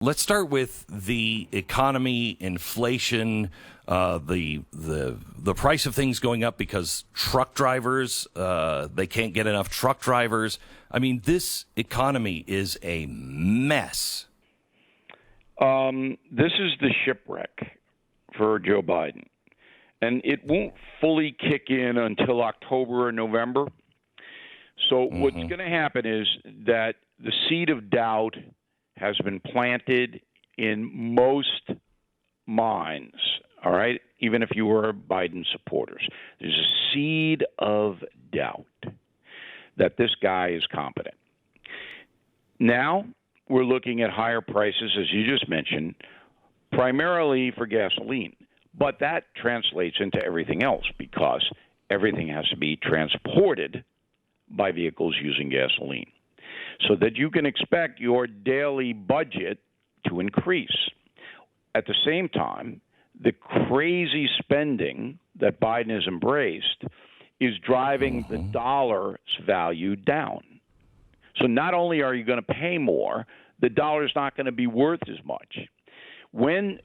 Let's start with the economy, inflation, the price of things going up because truck drivers, they can't get enough truck drivers. I mean, this economy is a mess. This is the shipwreck for Joe Biden. And it won't fully kick in until October or November. So what's going to happen is that the seed of doubt has been planted in most minds, all right, even if you were Biden supporters. There's a seed of doubt that this guy is competent. Now we're looking at higher prices, as you just mentioned, primarily for gasoline. But that translates into everything else because everything has to be transported by vehicles using gasoline, so that you can expect your daily budget to increase. At the same time, the crazy spending that Biden has embraced is driving the dollar's value down. So not only are you going to pay more, the dollar's not going to be worth as much. When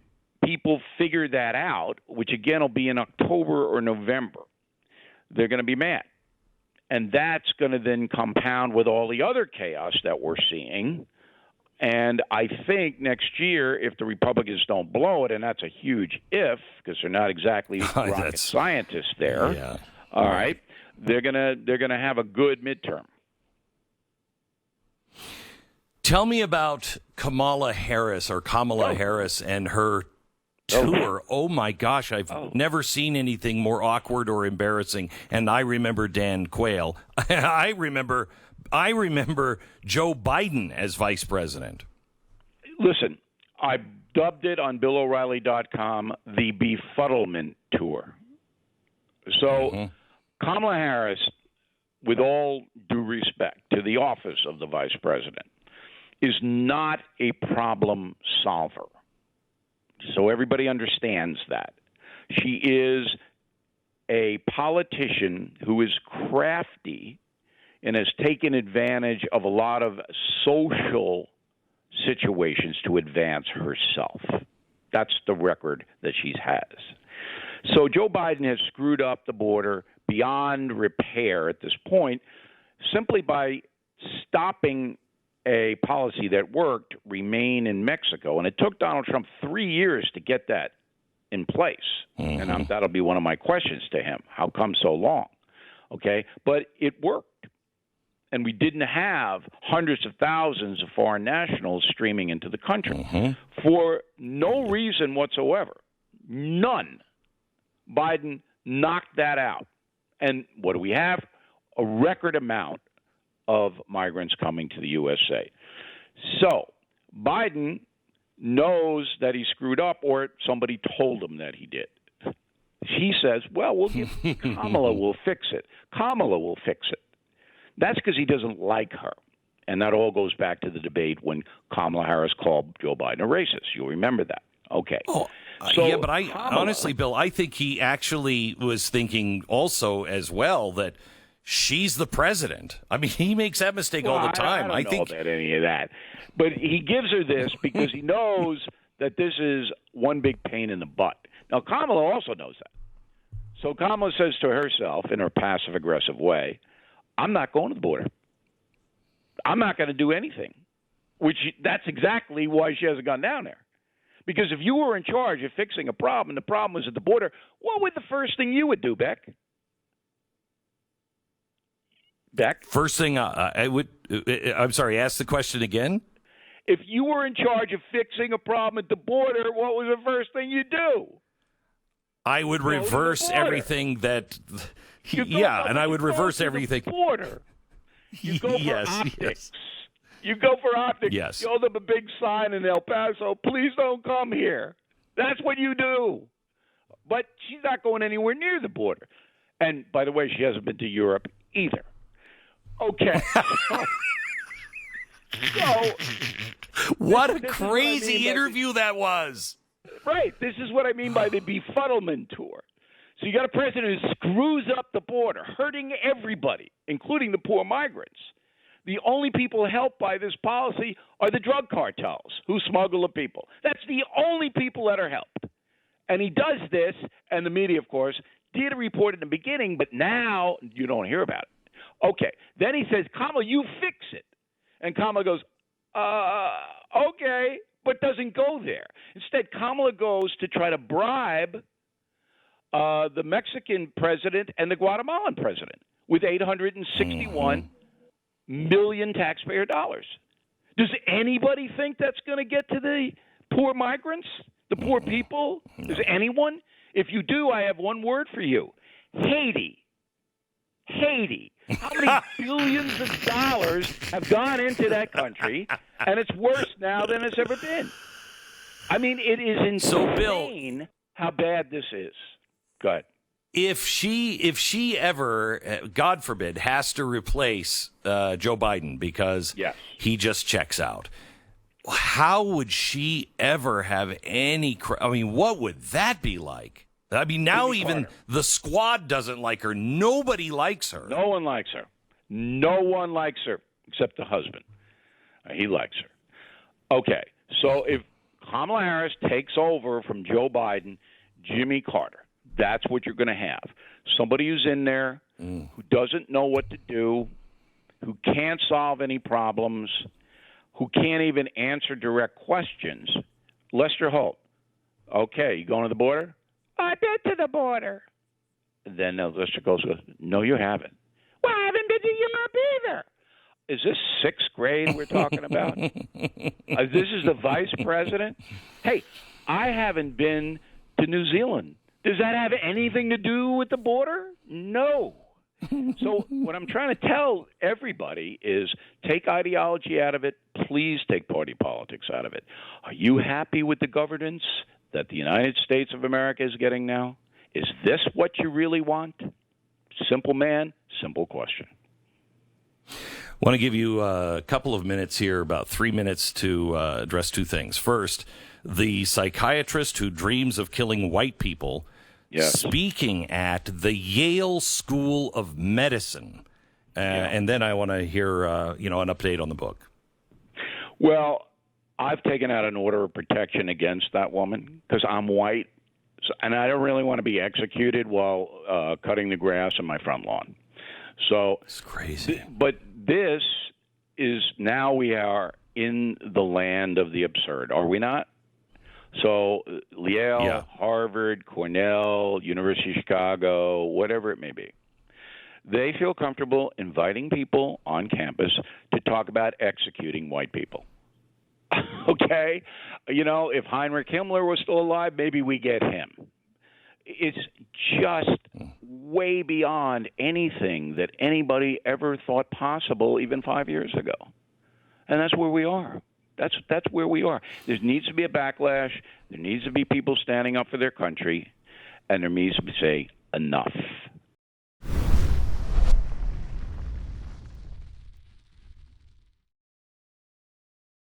people figure that out, which again will be in October or November, they're going to be mad. And that's going to then compound with all the other chaos that we're seeing. And I think next year, if the Republicans don't blow it, and that's a huge if, because they're not exactly rocket scientists there, all right, they're gonna have a good midterm. Tell me about Kamala Harris and her tour. Oh my gosh, I've never seen anything more awkward or embarrassing. And I remember Dan Quayle. I remember Joe Biden as vice president. Listen, I dubbed it on BillO'Reilly.com the befuddlement tour. So Kamala Harris, with all due respect to the office of the vice president, is not a problem solver. So everybody understands that. She is a politician who is crafty and has taken advantage of a lot of social situations to advance herself. That's the record that she has. So Joe Biden has screwed up the border beyond repair at this point simply by stopping a policy that worked, remain in Mexico. And it took Donald Trump 3 years to get that in place. And that'll be one of my questions to him. How come so long? Okay. But it worked. And we didn't have hundreds of thousands of foreign nationals streaming into the country for no reason whatsoever. None. Biden knocked that out. And what do we have? A record amount of migrants coming to the USA. So Biden knows that he screwed up, or somebody told him that he did. He says, well, we'll give Kamala will fix it. Kamala will fix it. That's because he doesn't like her. And that all goes back to the debate when Kamala Harris called Joe Biden a racist. You'll remember that. Okay. Yeah, but honestly, Bill, I think he actually was thinking also as well that she's the president. I mean, he makes that mistake all the time. I don't know about any of that. But he gives her this because he knows that this is one big pain in the butt. Now, Kamala also knows that. So Kamala says to herself in her passive-aggressive way, I'm not going to the border. I'm not going to do anything. That's exactly why she hasn't gone down there. Because if you were in charge of fixing a problem and the problem was at the border, what would the first thing you would do, Beck? Beck? First thing I would, I'm sorry, ask the question again. If you were in charge of fixing a problem at the border, what was the first thing you'd do? I would reverse everything that, and I would reverse everything. Border. You go for optics. Yes. You go for optics. Yes. Show them a big sign in El Paso, please don't come here. That's what you do. But she's not going anywhere near the border. And, by the way, she hasn't been to Europe either. Okay. So what a crazy interview that was. Right. This is what I mean by the befuddlement tour. So you got a president who screws up the border, hurting everybody, including the poor migrants. The only people helped by this policy are the drug cartels who smuggle the people. That's the only people that are helped. And he does this, and the media, of course, did report in the beginning, but now you don't hear about it. Okay. Then he says, Kamala, you fix it. And Kamala goes, okay, but doesn't go there. Instead, Kamala goes to try to bribe the Mexican president and the Guatemalan president with $861 million taxpayer dollars. Does anybody think that's going to get to the poor migrants, the poor people? Does anyone? If you do, I have one word for you. Haiti. Haiti. How many billions of dollars have gone into that country, and it's worse now than it's ever been. I mean, it is insane how bad this is. Go ahead. If she ever, God forbid, has to replace Joe Biden because he just checks out, how would she ever have any? I mean, what would that be like? I mean, now even the squad doesn't like her. Nobody likes her. No one likes her. No one likes her except the husband. He likes her. Okay, so if Kamala Harris takes over from Joe Biden, Jimmy Carter, that's what you're going to have. Somebody who's in there, who doesn't know what to do, who can't solve any problems, who can't even answer direct questions. Lester Holt. Okay, you going to the border? I've been to the border. And then Lester goes, no, you haven't. Well, I haven't been to Europe either. Is this sixth grade we're talking about? This is the vice president? Hey, I haven't been to New Zealand. Does that have anything to do with the border? No. So what I'm trying to tell everybody is take ideology out of it. Please take party politics out of it. Are you happy with the governance that the United States of America is getting now? Is this what you really want? Simple man, simple question. I want to give you a couple of minutes here, about 3 minutes, to address two things. First, the psychiatrist who dreams of killing white people speaking at the Yale School of Medicine. And then I want to hear an update on the book. Well, I've taken out an order of protection against that woman because I'm white, and I don't really want to be executed while cutting the grass on my front lawn. So it's crazy. But this is now we are in the land of the absurd, are we not? So Yale, Harvard, Cornell, University of Chicago, whatever it may be, they feel comfortable inviting people on campus to talk about executing white people. Okay? If Heinrich Himmler was still alive, maybe we get him. It's just way beyond anything that anybody ever thought possible even 5 years ago. And that's where we are. That's where we are. There needs to be a backlash. There needs to be people standing up for their country. And there needs to be, enough.